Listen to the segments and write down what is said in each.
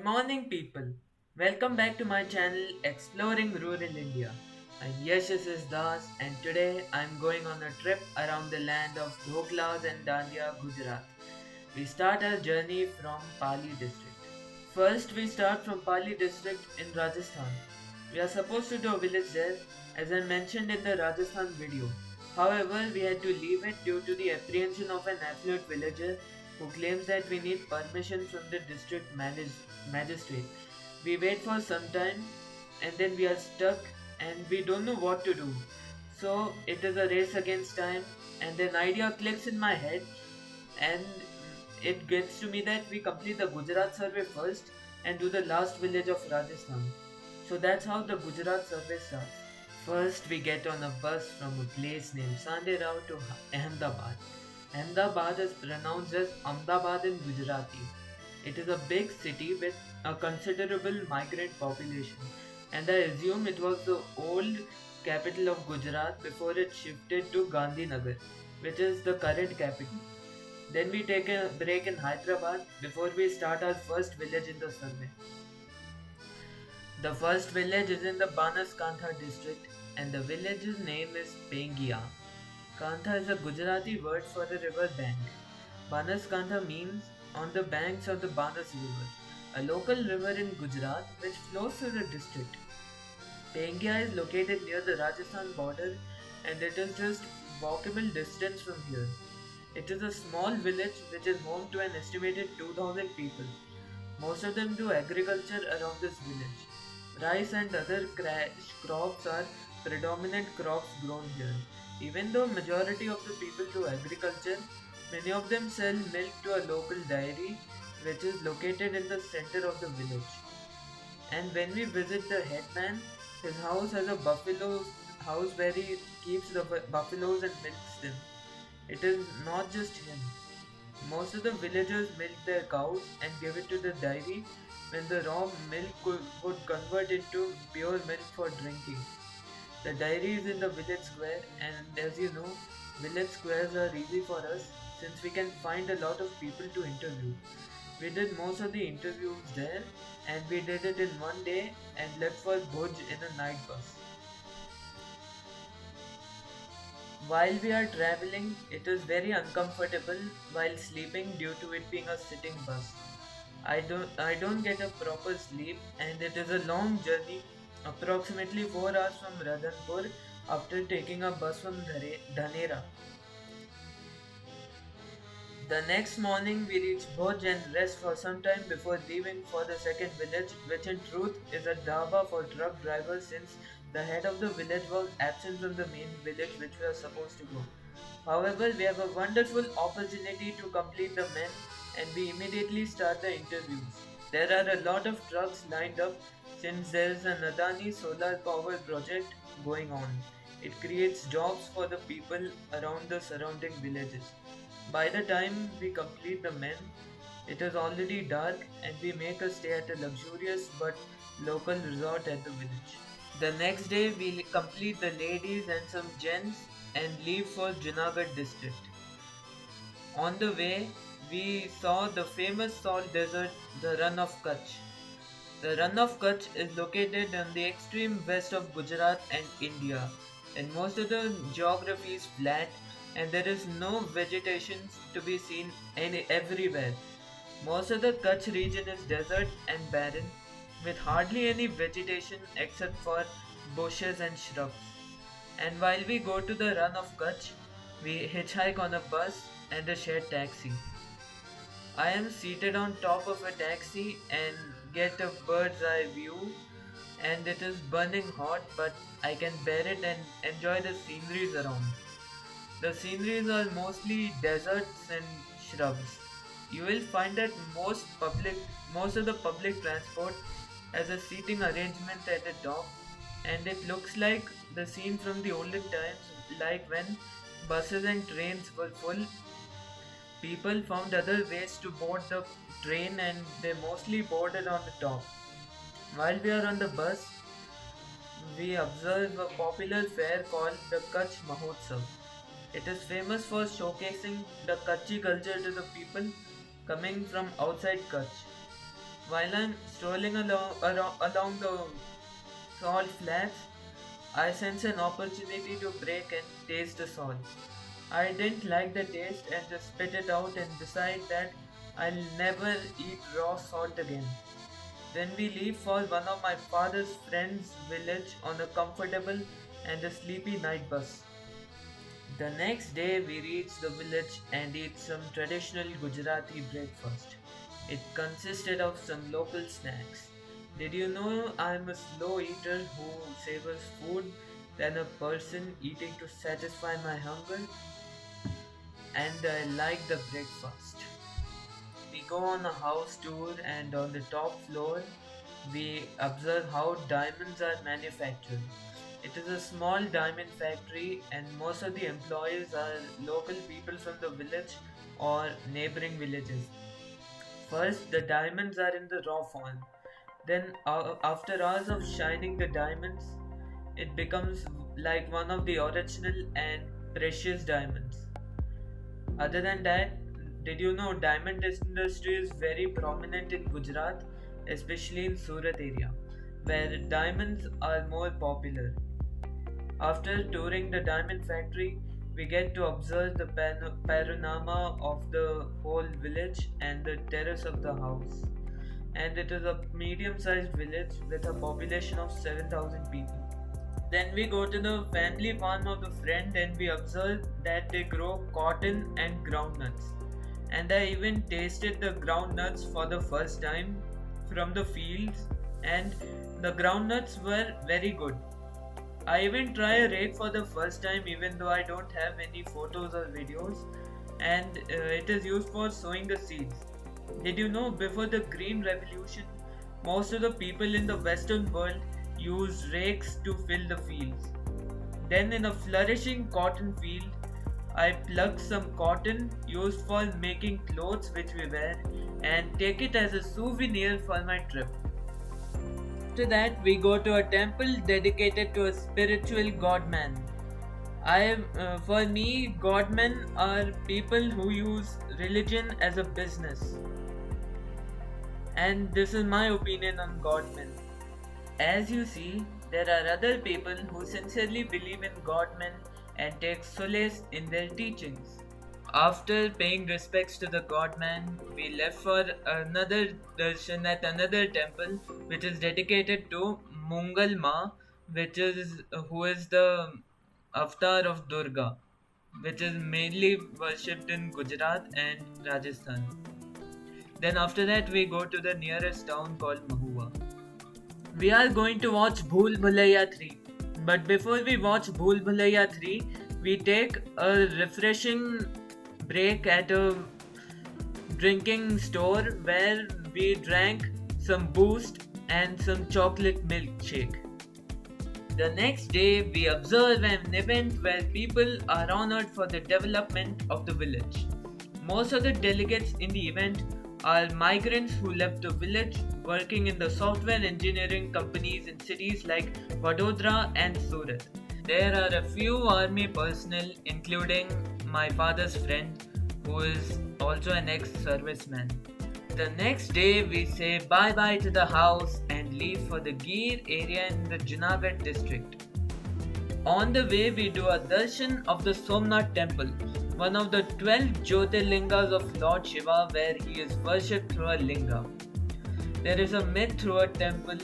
morning, people. Welcome back to my channel Exploring Rural India. I'm Yashas's Das, and today I'm going on a trip around the land of Dhoklas and Dandiya, Gujarat. We start our journey from Pali district. First, we start from Pali district in Rajasthan. We are supposed to do a village there, as I mentioned in the Rajasthan video. However, we had to leave it due to the apprehension of an affluent villager who claims that we need permission from the district magistrate. We wait for some time and then we are stuck and we don't know what to do. So it is a race against time, and an idea clicks in my head, and it gets to me that we complete the Gujarat survey first and do the last village of Rajasthan. So that's how the Gujarat survey starts. First, we get on a bus from a place named Sanderao to Ahmedabad. Ahmedabad is pronounced as Ahmedabad in Gujarati. It is a big city with a considerable migrant population, and I assume it was the old capital of Gujarat before it shifted to Gandhinagar, which is the current capital. Then we take a break in Hyderabad before we start our first village in the survey. The first village is in the Banaskantha district, and the village's name is Pengia. Kantha is a Gujarati word for a river bank. Banaskantha means on the banks of the Banas river, a local river in Gujarat which flows through the district. Pengia is located near the Rajasthan border, and it is just walkable distance from here. It is a small village which is home to an estimated 2000 people. Most of them do agriculture around this village. Rice and other crops are predominant crops grown here. Even though majority of the people do agriculture, many of them sell milk to a local dairy which is located in the center of the village. And when we visit the headman, his house has a buffalo house where he keeps the buffaloes and milks them. It is not just him. Most of the villagers milk their cows and give it to the dairy when the raw milk would convert into pure milk for drinking. The dairy is in the village square, and as you know, village squares are easy for us since we can find a lot of people to interview. We did most of the interviews there, and we did it in one day and left for Bhuj in a night bus. While we are traveling, it is very uncomfortable while sleeping due to it being a sitting bus. I don't get a proper sleep, and it is a long journey, approximately 4 hours from Radhanpur after taking a bus from Dhanera. The next morning we reach Bhuj and rest for some time before leaving for the second village, which in truth is a dhaba for truck drivers since the head of the village was absent from the main village which we are supposed to go. However, we have a wonderful opportunity to complete the men, and we immediately start the interviews. There are a lot of trucks lined up since there is an Adani solar power project going on. It creates jobs for the people around the surrounding villages. By the time we complete the men, it is already dark and we make a stay at a luxurious but local resort at the village. The next day, we complete the ladies and some gents and leave for Junagadh district. On the way, we saw the famous salt desert, the Run of Kutch. The Run of Kutch is located on the extreme west of Gujarat and India, and most of the geography is flat and there is no vegetation to be seen everywhere. Most of the Kutch region is desert and barren, with hardly any vegetation except for bushes and shrubs. And while we go to the Run of Kutch, we hitchhike on a bus and a shared taxi. I am seated on top of a taxi and get a bird's eye view, and it is burning hot, but I can bear it and enjoy the sceneries around. The sceneries are mostly deserts and shrubs. You will find that most of the public transport has a seating arrangement at the top, and it looks like the scene from the olden times, like when buses and trains were full. People found other ways to board the train and they mostly boarded on the top. While we are on the bus, we observe a popular fair called the Kutch Mahotsav. It is famous for showcasing the Kutchi culture to the people coming from outside Kutch. While I'm strolling along the salt flats, I sense an opportunity to break and taste the salt. I didn't like the taste and just spit it out and decide that I'll never eat raw salt again. Then we leave for one of my father's friend's village on a comfortable and a sleepy night bus. The next day we reach the village and eat some traditional Gujarati breakfast. It consisted of some local snacks. Did you know I'm a slow eater who savors food than a person eating to satisfy my hunger? And I like the breakfast. We go on a house tour, and on the top floor, we observe how diamonds are manufactured. It is a small diamond factory, and most of the employees are local people from the village or neighboring villages. First, the diamonds are in the raw form. Then, after hours of shining the diamonds, it becomes like one of the original and precious diamonds. Other than that, did you know diamond industry is very prominent in Gujarat, especially in Surat area, where diamonds are more popular. After touring the diamond factory, we get to observe the panorama of the whole village and the terrace of the house. And it is a medium-sized village with a population of 7,000 people. Then we go to the family farm of the friend and we observe that they grow cotton and groundnuts. And I even tasted the groundnuts for the first time from the fields, and the groundnuts were very good. I even try a rake for the first time even though I don't have any photos or videos, and it is used for sowing the seeds. Did you know before the Green Revolution, most of the people in the Western world used rakes to fill the fields? Then, in a flourishing cotton field, I pluck some cotton used for making clothes which we wear and take it as a souvenir for my trip. After that, we go to a temple dedicated to a spiritual godman. For me, godmen are people who use religion as a business, and this is my opinion on godmen. As you see, there are other people who sincerely believe in godmen and take solace in their teachings. After paying respects to the godman, we left for another darshan at another temple which is dedicated to Mungal Ma, which is who is the avatar of Durga, which is mainly worshipped in Gujarat and Rajasthan. Then after that we go to the nearest town called Mahua. We are going to watch Bhool Bhulaiya 3. But before we watch Bhool Bhulaiya 3, we take a refreshing break at a drinking store where we drank some boost and some chocolate milkshake. The next day, we observe an event where people are honored for the development of the village. Most of the delegates in the event are migrants who left the village working in the software engineering companies in cities like Vadodara and Surat. There are a few army personnel, including my father's friend, who is also an ex-serviceman. The next day, we say bye-bye to the house and leave for the Gir area in the Junagadh district. On the way, we do a darshan of the Somnath temple, one of the 12 Jyotirlingas of Lord Shiva, where he is worshipped through a linga. There is a myth through a temple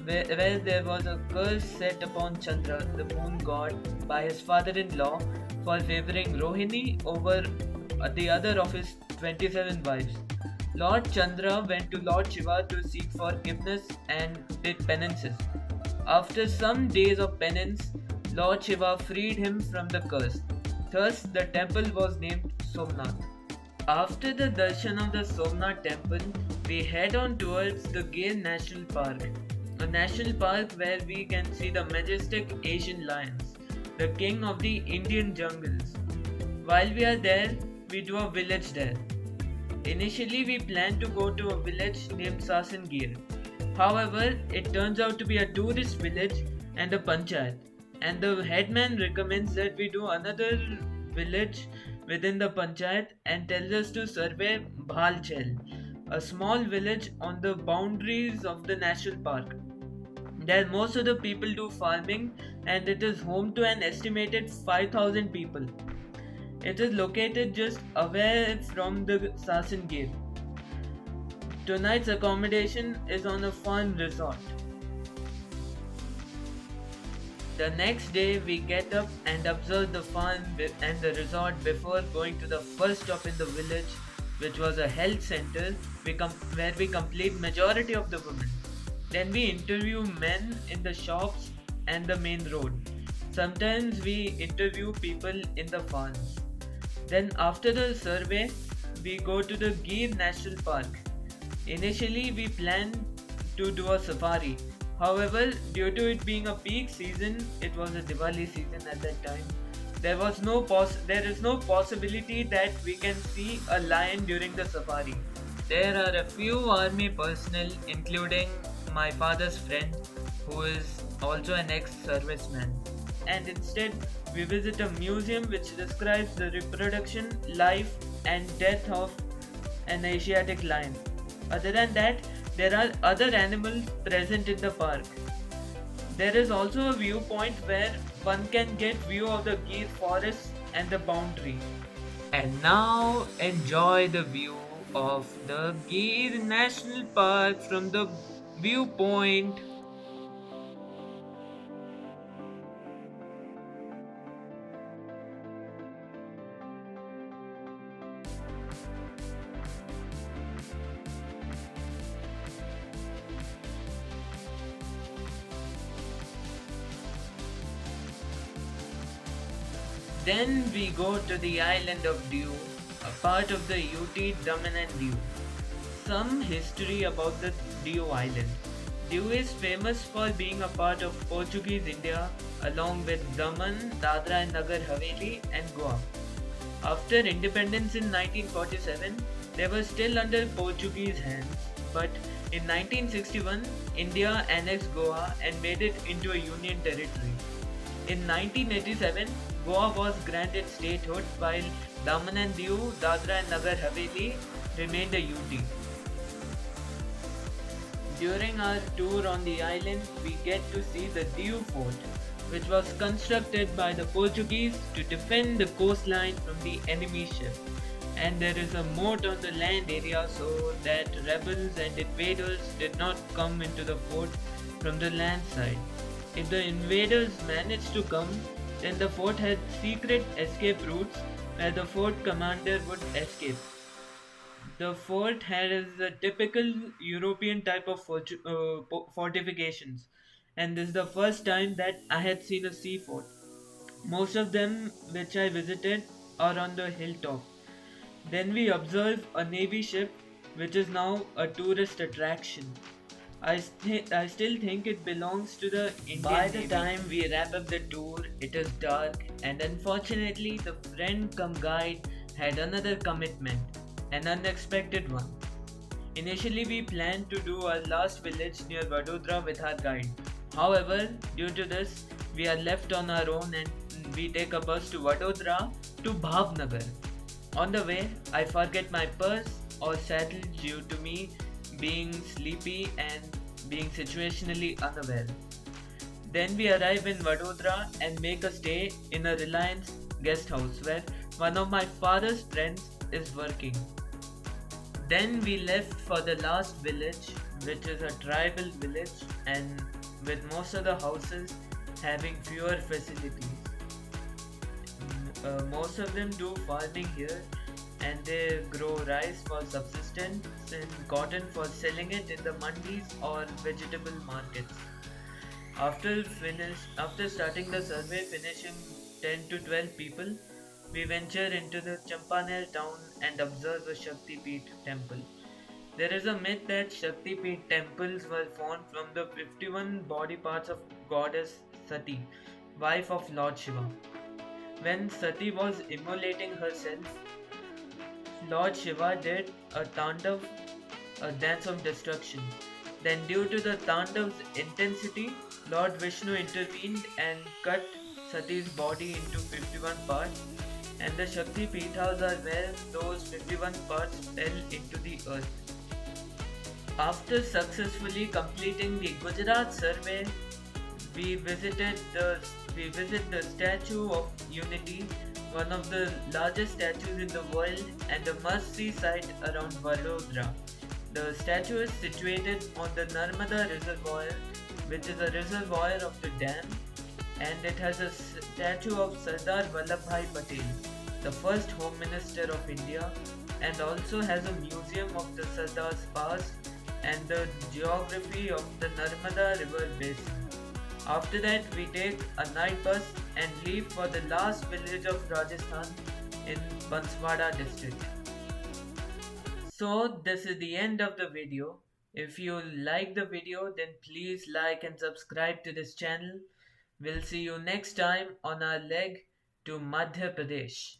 where there was a curse set upon Chandra, the moon god, by his father-in-law for favoring Rohini over the other of his 27 wives. Lord Chandra went to Lord Shiva to seek forgiveness and did penances. After some days of penance, Lord Shiva freed him from the curse. Thus, the temple was named Somnath. After the darshan of the Somnath temple, we head on towards the Gir National Park, a national park where we can see the majestic Asian lions, the king of the Indian jungles. While we are there, we do a village there. Initially, we planned to go to a village named Sasangir. However, it turns out to be a tourist village and a panchayat, and the headman recommends that we do another village within the panchayat and tells us to survey Bhalchel, a small village on the boundaries of the national park. There most of the people do farming and it is home to an estimated 5,000 people. It is located just away from the Sasan Gate. Tonight's accommodation is on a fun resort. The next day, we get up and observe the fun and the resort before going to the first stop in the village, which was a health center where we complete majority of the women. Then we interview men in the shops and the main road. Sometimes we interview people in the farms. Then after the survey, we go to the Gir National Park. Initially, we planned to do a safari. However, due to it being a peak season, it was a Diwali season at that time. There is no possibility that we can see a lion during the safari. There are a few army personnel, including my father's friend, who is also an ex-serviceman. And instead, we visit a museum which describes the reproduction, life, and death of an Asiatic lion. Other than that, there are other animals present in the park. There is also a viewpoint where one can get view of the Gir forest and the boundary. And now enjoy the view of the Gir National Park from the viewpoint. Then we go to the island of Diu, a part of the UT Daman and Diu. Some history about the Diu island. Diu is famous for being a part of Portuguese India along with Daman, Dadra and Nagar Haveli and Goa. After independence in 1947, they were still under Portuguese hands, but in 1961, India annexed Goa and made it into a union territory. In 1987, Goa was granted statehood while Daman and Diu, Dadra and Nagar Haveli remained a UT. During our tour on the island, we get to see the Diu Fort, which was constructed by the Portuguese to defend the coastline from the enemy ship. And there is a moat on the land area so that rebels and invaders did not come into the fort from the land side. If the invaders managed to come, then the fort had secret escape routes where the fort commander would escape. The fort had a typical European type of fortifications, and this is the first time that I had seen a sea fort. Most of them which I visited are on the hilltop. Then we observe a navy ship which is now a tourist attraction. I still think it belongs to the Indian By the Navy. Time we wrap up the tour, it is dark, and unfortunately, the friend come guide had another commitment, an unexpected one. Initially, we planned to do our last village near Vadodara with our guide. However, due to this, we are left on our own and we take a bus to Vadodara to Bhavnagar. On the way, I forget my purse or saddle due to me being sleepy and being situationally unaware. Then we arrive in Vadodara and make a stay in a Reliance guest house where one of my father's friends is working. Then we left for the last village, which is a tribal village and with most of the houses having fewer facilities. Most of them do farming here and they grow rice for subsistence and cotton for selling it in the mandis or vegetable markets. After starting the survey, finishing 10 to 12 people, we venture into the Champaner town and observe a Shakti Peeth temple. There is a myth that Shakti Peeth temples were formed from the 51 body parts of goddess Sati, wife of Lord Shiva. When Sati was immolating herself, Lord Shiva did a tandav, a dance of destruction. Then, due to the tandav's intensity, Lord Vishnu intervened and cut Sati's body into 51 parts, and the Shakti Peethas are where those 51 parts fell into the earth. After successfully completing the Gujarat survey, we visited the we visit the Statue of Unity, one of the largest statues in the world and a must-see site around Vadodara. The statue is situated on the Narmada Reservoir, which is a reservoir of the dam, and it has a statue of Sardar Vallabhbhai Patel, the first Home Minister of India, and also has a museum of the Sardar's past and the geography of the Narmada River basin. After that, we take a night bus and leave for the last village of Rajasthan in Banswara district. So, this is the end of the video. If you like the video, then please like and subscribe to this channel. We'll see you next time on our leg to Madhya Pradesh.